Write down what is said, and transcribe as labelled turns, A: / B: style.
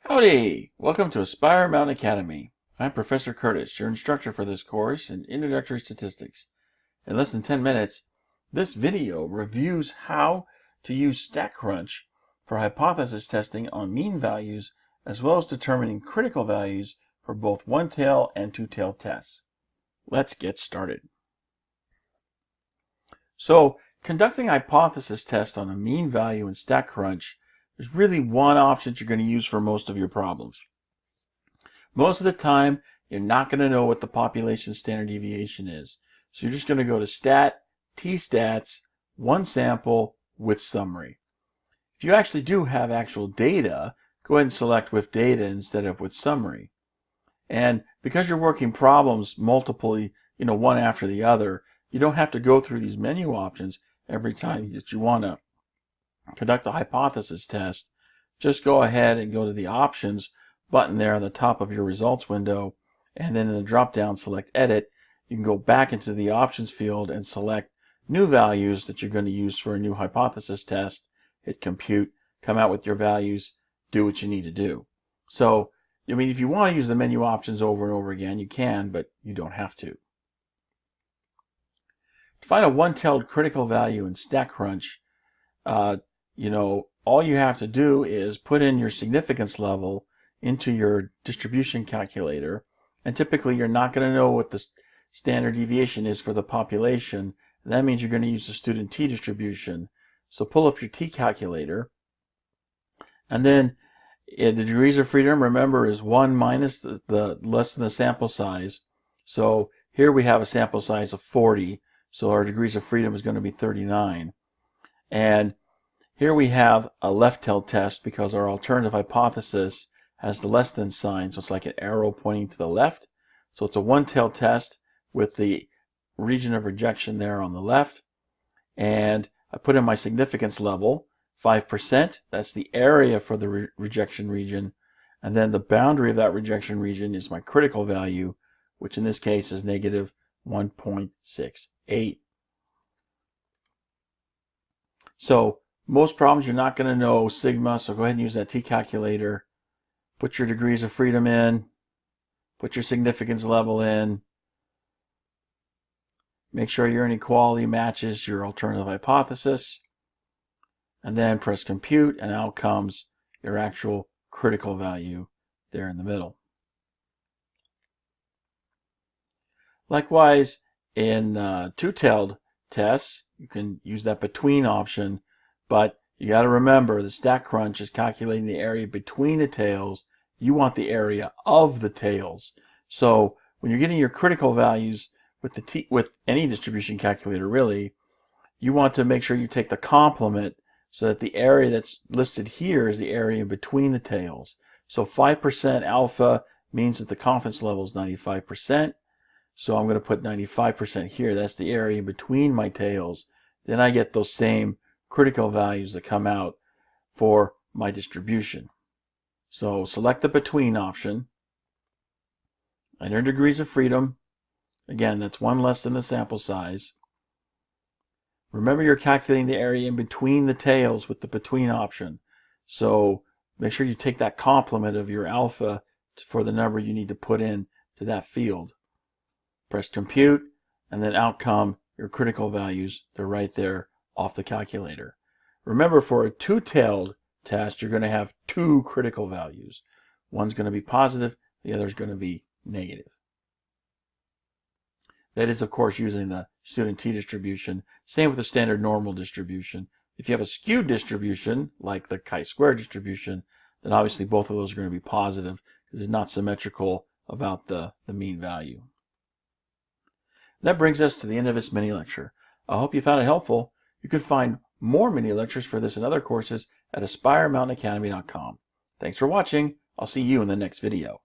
A: Howdy! Welcome to Aspire Mountain Academy. I'm Professor Curtis, your instructor for this course in Introductory Statistics. In less than 10 minutes, this video reviews how to use StatCrunch for hypothesis testing on mean values, as well as determining critical values for both one-tailed and two-tailed tests. Let's get started. So, conducting a hypothesis test on a mean value in StatCrunch, there's really one option that you're going to use for most of your problems. Most of the time, you're not going to know what the population standard deviation is. So you're just going to go to Stat, T-Stats, one sample with summary. If you actually do have actual data, go ahead and select with data instead of with summary. And because you're working problems multiply, one after the other, you don't have to go through these menu options every time that you want to conduct a hypothesis test. Just go ahead and go to the options button there on the top of your results window, and then in the drop down select edit. You can go back into the options field and select new values that you're going to use for a new hypothesis test. Hit compute, come out with your values, do what you need to do. So if you want to use the menu options over and over again, you can, but you don't have to. To find a one-tailed critical value in StatCrunch, all you have to do is put in your significance level into your distribution calculator, and typically you're not going to know what the standard deviation is for the population. That means you're going to use the student t distribution. So pull up your t calculator, and then the degrees of freedom, remember, is 1 minus the less than the sample size. So here we have a sample size of 40, so our degrees of freedom is going to be 39. And here we have a left-tailed test because our alternative hypothesis has the less than sign, so it's like an arrow pointing to the left. So it's a one-tailed test with the region of rejection there on the left. And I put in my significance level, 5%. That's the area for the rejection region. And then the boundary of that rejection region is my critical value, which in this case is negative 1.68. So most problems you're not going to know sigma, so go ahead and use that t calculator. Put your degrees of freedom in, put your significance level in, make sure your inequality matches your alternative hypothesis, and then press compute, and out comes your actual critical value there in the middle. Likewise, in two-tailed tests, you can use that between option, but you got to remember the StatCrunch is calculating the area between the tails. You want the area of the tails. So when you're getting your critical values with any distribution calculator, really, you want to make sure you take the complement so that the area that's listed here is the area between the tails. So 5% alpha means that the confidence level is 95%. So I'm going to put 95% here. That's the area between my tails. Then I get those same critical values that come out for my distribution. So select the between option. Enter degrees of freedom. Again, that's 1 less than the sample size. Remember, you're calculating the area in between the tails with the between option. So make sure you take that complement of your alpha for the number you need to put in to that field. Press compute, and then out come your critical values. They're right there off the calculator. Remember, for a two-tailed test, you're going to have two critical values. One's going to be positive, the other is going to be negative. That is, of course, using the student t distribution. Same with the standard normal distribution. If you have a skewed distribution, like the chi-square distribution, then obviously both of those are going to be positive because it's not symmetrical about the mean value. That brings us to the end of this mini lecture. I hope you found it helpful. You can find more mini lectures for this and other courses at AspireMountainAcademy.com. Thanks for watching. I'll see you in the next video.